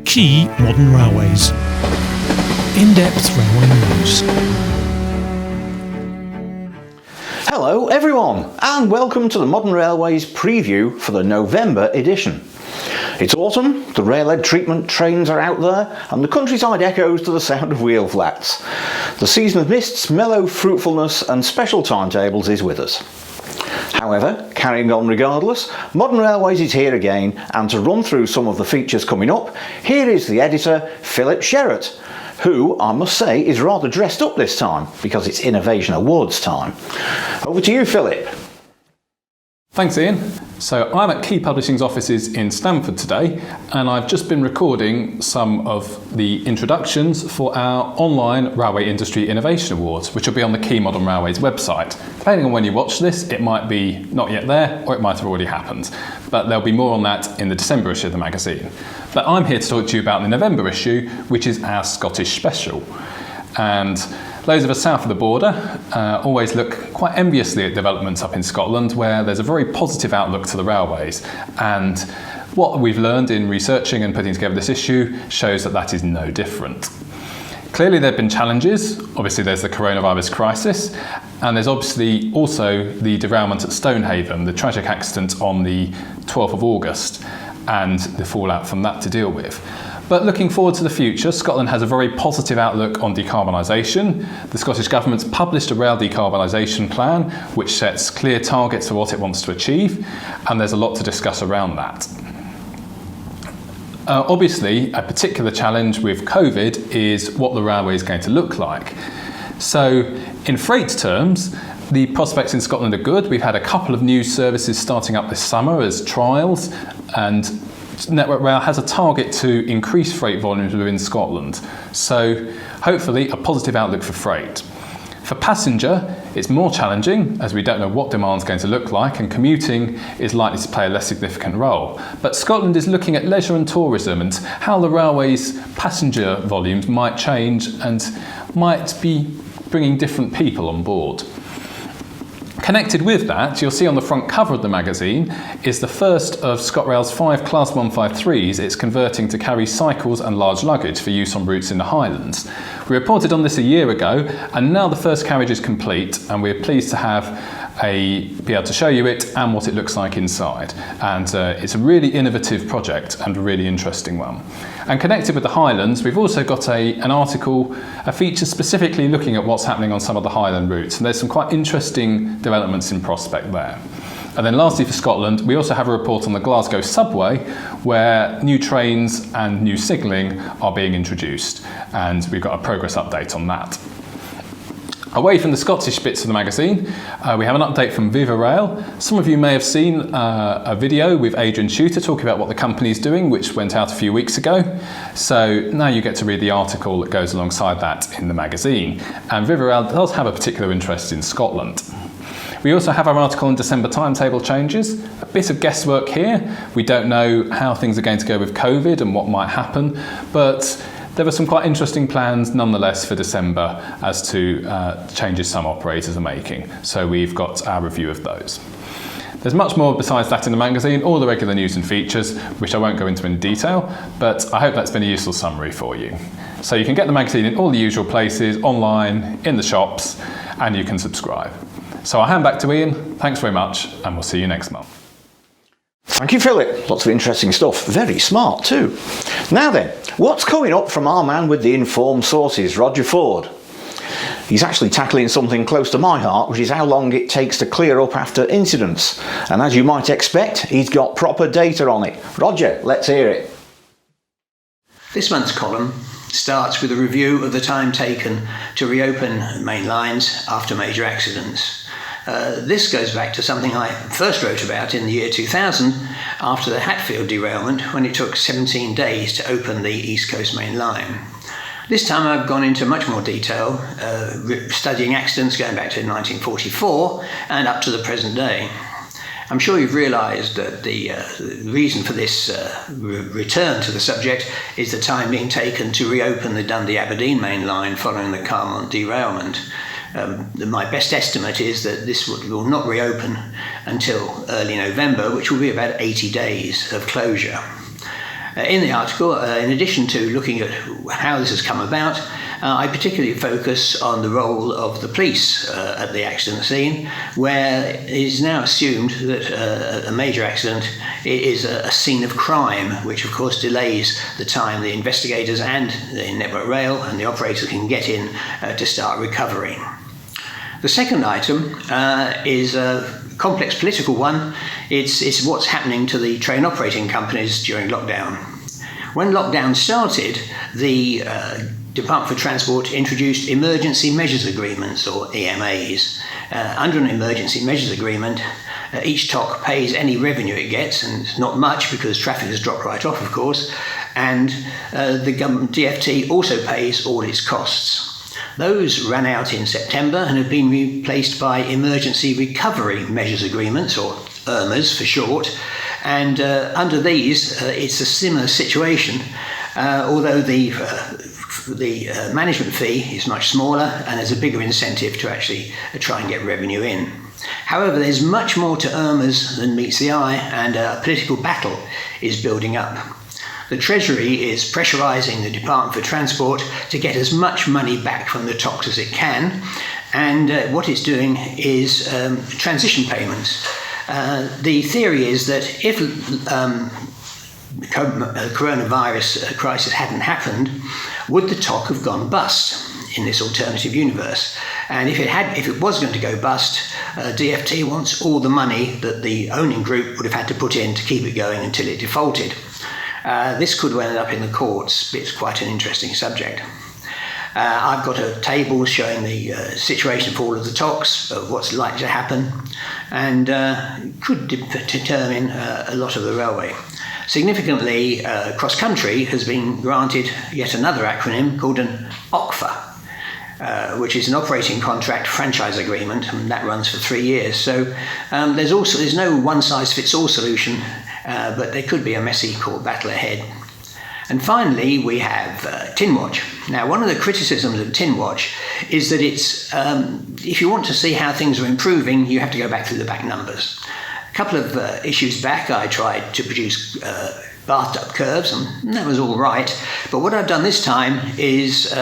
Key modern railways. In-depth railway news. Hello everyone, and welcome to the Modern Railways preview for the November edition. It's autumn, the rail-led treatment trains are out there, and the countryside echoes to the sound of wheel flats. The season of mists, mellow fruitfulness and special timetables is with us. However, carrying on regardless, Modern Railways is here again, and to run through some of the features coming up, here is the editor, Philip Sherratt, who, I must say, is rather dressed up this time, because it's Innovation Awards time. Over to you, Philip. Thanks, Ian. So I'm at Key Publishing's offices in Stamford today, and I've just been recording some of the introductions for our online Railway Industry Innovation Awards, which will be on the Key Modern Railways website. Depending on when you watch this, it might be not yet there, or it might have already happened. But there'll be more on that in the December issue of the magazine. But I'm here to talk to you about the November issue, which is our Scottish special. And those of us south of the border always look quite enviously at developments up in Scotland, where there's a very positive outlook to the railways. And what we've learned in researching and putting together this issue shows that that is no different. Clearly there have been challenges. Obviously there's the coronavirus crisis, and there's obviously also the derailment at Stonehaven, the tragic accident on the 12th of August, and the fallout from that to deal with. But looking forward to the future, Scotland has a very positive outlook on decarbonisation. The Scottish Government's published a rail decarbonisation plan which sets clear targets for what it wants to achieve, and there's a lot to discuss around that. Obviously, a particular challenge with COVID is what the railway is going to look like. So, in freight terms, the prospects in Scotland are good. We've had a couple of new services starting up this summer as trials, and Network Rail has a target to increase freight volumes within Scotland. So hopefully a positive outlook for freight. For passenger, it's more challenging as we don't know what demand's going to look like, and commuting is likely to play a less significant role. But Scotland is looking at leisure and tourism and how the railway's passenger volumes might change and might be bringing different people on board. Connected with that, you'll see on the front cover of the magazine is the first of ScotRail's 5 Class 153s it's converting to carry cycles and large luggage for use on routes in the Highlands. We reported on this a year ago, and now the first carriage is complete, and we're pleased to be able to show you it and what it looks like inside. And it's a really innovative project and a really interesting one. And connected with the Highlands, we've also got an article, a feature specifically looking at what's happening on some of the Highland routes. And there's some quite interesting developments in prospect there. And then lastly for Scotland, we also have a report on the Glasgow subway, where new trains and new signalling are being introduced. And we've got a progress update on that. Away from the Scottish bits of the magazine, we have an update from Viva Rail. Some of you may have seen a video with Adrian Shooter talking about what the company is doing, which went out a few weeks ago. So now you get to read the article that goes alongside that in the magazine. And Viva Rail does have a particular interest in Scotland. We also have our article on December timetable changes. A bit of guesswork here. We don't know how things are going to go with COVID and what might happen, but there are some quite interesting plans nonetheless for December as to changes some operators are making. So we've got our review of those. There's much more besides that in the magazine, all the regular news and features, which I won't go into in detail, but I hope that's been a useful summary for you. So you can get the magazine in all the usual places, online, in the shops, and you can subscribe. So I'll hand back to Ian. Thanks very much, and we'll see you next month. Thank you, Philip. Lots of interesting stuff. Very smart too. Now then, what's coming up from our man with the informed sources, Roger Ford? He's actually tackling something close to my heart, which is how long it takes to clear up after incidents. And as you might expect, he's got proper data on it. Roger, let's hear it. This month's column starts with a review of the time taken to reopen main lines after major accidents. This goes back to something I first wrote about in the year 2000 after the Hatfield derailment, when it took 17 days to open the East Coast Main Line. This time I've gone into much more detail, studying accidents going back to 1944 and up to the present day. I'm sure you've realised that the reason for this return to the subject is the time being taken to reopen the Dundee-Aberdeen main line following the Carmont derailment. My best estimate is that this will not reopen until early November, which will be about 80 days of closure. In the article, in addition to looking at how this has come about, I particularly focus on the role of the police at the accident scene, where it is now assumed that a major accident is a scene of crime, which of course delays the time the investigators and the Network Rail and the operators can get in to start recovering. The second item is a complex political one. It's what's happening to the train operating companies during lockdown. When lockdown started, the Department for Transport introduced emergency measures agreements, or EMAs. Under an emergency measures agreement, each TOC pays any revenue it gets, and it's not much because traffic has dropped right off, of course, and the government DFT also pays all its costs. Those ran out in September and have been replaced by Emergency Recovery Measures Agreements, or ERMAs for short, and under these it's a similar situation, although the management fee is much smaller and there's a bigger incentive to actually try and get revenue in. However, there's much more to ERMAs than meets the eye, and a political battle is building up. The Treasury is pressurising the Department for Transport to get as much money back from the TOCs as it can, and what it's doing is transition payments. The theory is that if the coronavirus crisis hadn't happened, would the TOC have gone bust in this alternative universe? And if it was going to go bust, DFT wants all the money that the owning group would have had to put in to keep it going until it defaulted. This could end up in the courts. It's quite an interesting subject. I've got a table showing the situation for all of the TOCs, of what's likely to happen, and could determine a lot of the railway. Significantly, Cross Country has been granted yet another acronym called an OCFA, which is an operating contract franchise agreement, and that runs for 3 years. So there's no one-size-fits-all solution, but there could be a messy court battle ahead. And finally, we have Tin Watch. Now, one of the criticisms of Tin Watch is that it's if you want to see how things are improving, you have to go back through the back numbers. A couple of issues back, I tried to produce bathtub curves, and that was all right. But what I've done this time is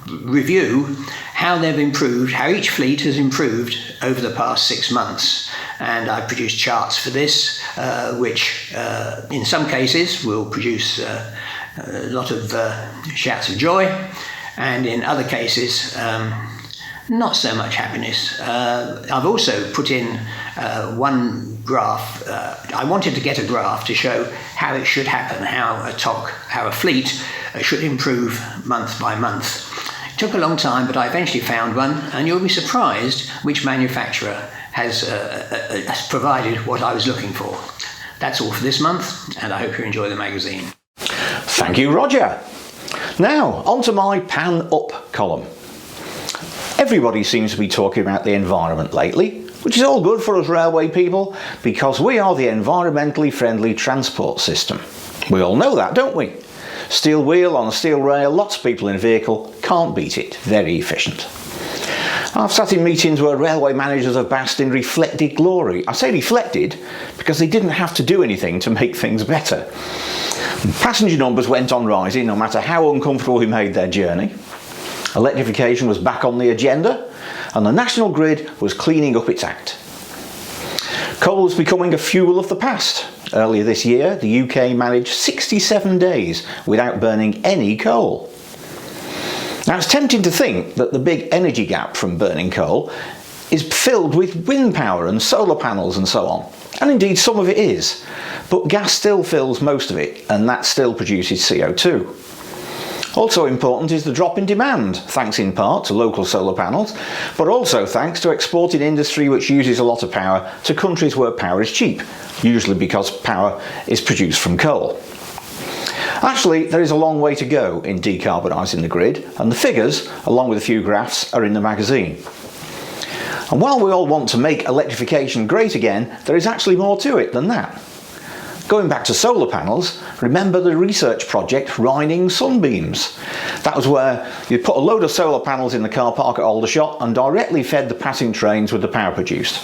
review how they've improved, how each fleet has improved over the past 6 months. And I've produced charts for this, which in some cases will produce a lot of shouts of joy, and in other cases not so much happiness. I've also put in one graph. I wanted to get a graph to show how it should happen, how a fleet should improve month by month. It took a long time, but I eventually found one, and you'll be surprised which manufacturer has provided what I was looking for. That's all for this month, and I hope you enjoy the magazine. Thank you, Roger. Now, onto my Pan Up column. Everybody seems to be talking about the environment lately, which is all good for us railway people, because we are the environmentally friendly transport system. We all know that, don't we? Steel wheel on a steel rail, lots of people in a vehicle, can't beat it, very efficient. I've sat in meetings where railway managers have basked in reflected glory. I say reflected because they didn't have to do anything to make things better. Passenger numbers went on rising no matter how uncomfortable we made their journey. Electrification was back on the agenda, and the national grid was cleaning up its act. Coal is becoming a fuel of the past. Earlier this year, the UK managed 67 days without burning any coal. Now, it's tempting to think that the big energy gap from burning coal is filled with wind power and solar panels and so on. And indeed, some of it is. But gas still fills most of it, and that still produces CO2. Also important is the drop in demand, thanks in part to local solar panels, but also thanks to exported industry which uses a lot of power to countries where power is cheap, usually because power is produced from coal. Actually, there is a long way to go in decarbonising the grid, and the figures, along with a few graphs, are in the magazine. And while we all want to make electrification great again, there is actually more to it than that. Going back to solar panels, remember the research project Rhining Sunbeams. That was where you put a load of solar panels in the car park at Aldershot and directly fed the passing trains with the power produced.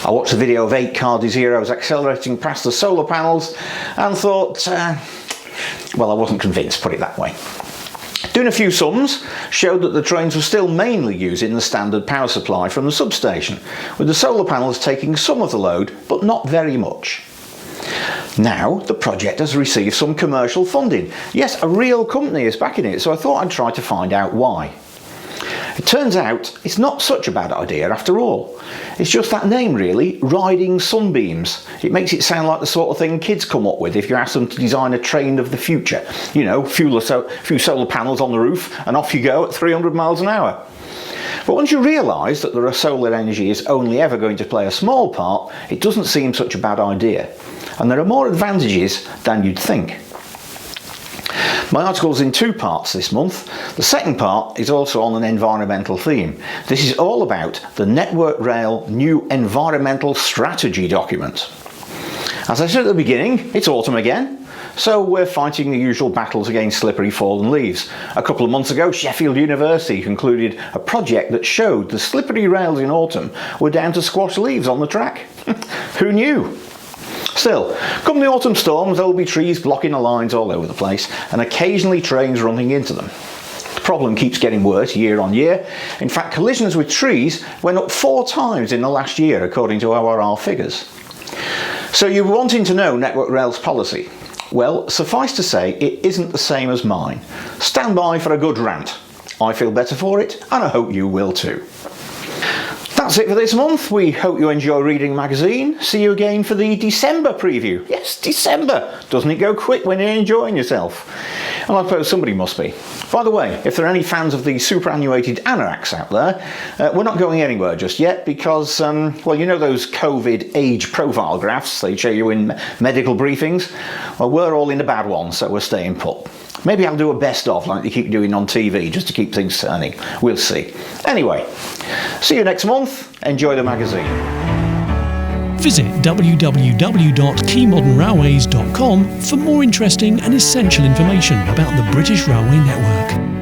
I watched a video of 8 Cardi Zeros accelerating past the solar panels and thought, Well, I wasn't convinced, put it that way. Doing a few sums showed that the trains were still mainly using the standard power supply from the substation, with the solar panels taking some of the load, but not very much. Now, the project has received some commercial funding. Yes, a real company is backing it, so I thought I'd try to find out why. It turns out it's not such a bad idea after all. It's just that name really, Riding Sunbeams. It makes it sound like the sort of thing kids come up with if you ask them to design a train of the future. You know, few solar panels on the roof and off you go at 300 miles an hour. But once you realise that the solar energy is only ever going to play a small part, it doesn't seem such a bad idea. And there are more advantages than you'd think. My article is in two parts this month. The second part is also on an environmental theme. This is all about the Network Rail new environmental strategy document. As I said at the beginning, it's autumn again, so we're fighting the usual battles against slippery fallen leaves. A couple of months ago, Sheffield University concluded a project that showed the slippery rails in autumn were down to squash leaves on the track. Who knew? Still, come the autumn storms, there will be trees blocking the lines all over the place and occasionally trains running into them. The problem keeps getting worse year on year. In fact, collisions with trees went up 4 times in the last year according to ORR figures. So you're wanting to know Network Rail's policy? Well, suffice to say it isn't the same as mine. Stand by for a good rant. I feel better for it and I hope you will too. That's it for this month. We hope you enjoy reading the magazine. See you again for the December preview. Yes, December. Doesn't it go quick when you're enjoying yourself? And I suppose somebody must be. By the way, if there are any fans of the superannuated anoraks out there, we're not going anywhere just yet because, well, you know those COVID age profile graphs they show you in medical briefings? Well, we're all in the bad one, so we're staying put. Maybe I'll do a best of like they keep doing on TV just to keep things turning. We'll see. Anyway, see you next month. Enjoy the magazine. Visit www.keymodernrailways.com for more interesting and essential information about the British Railway Network.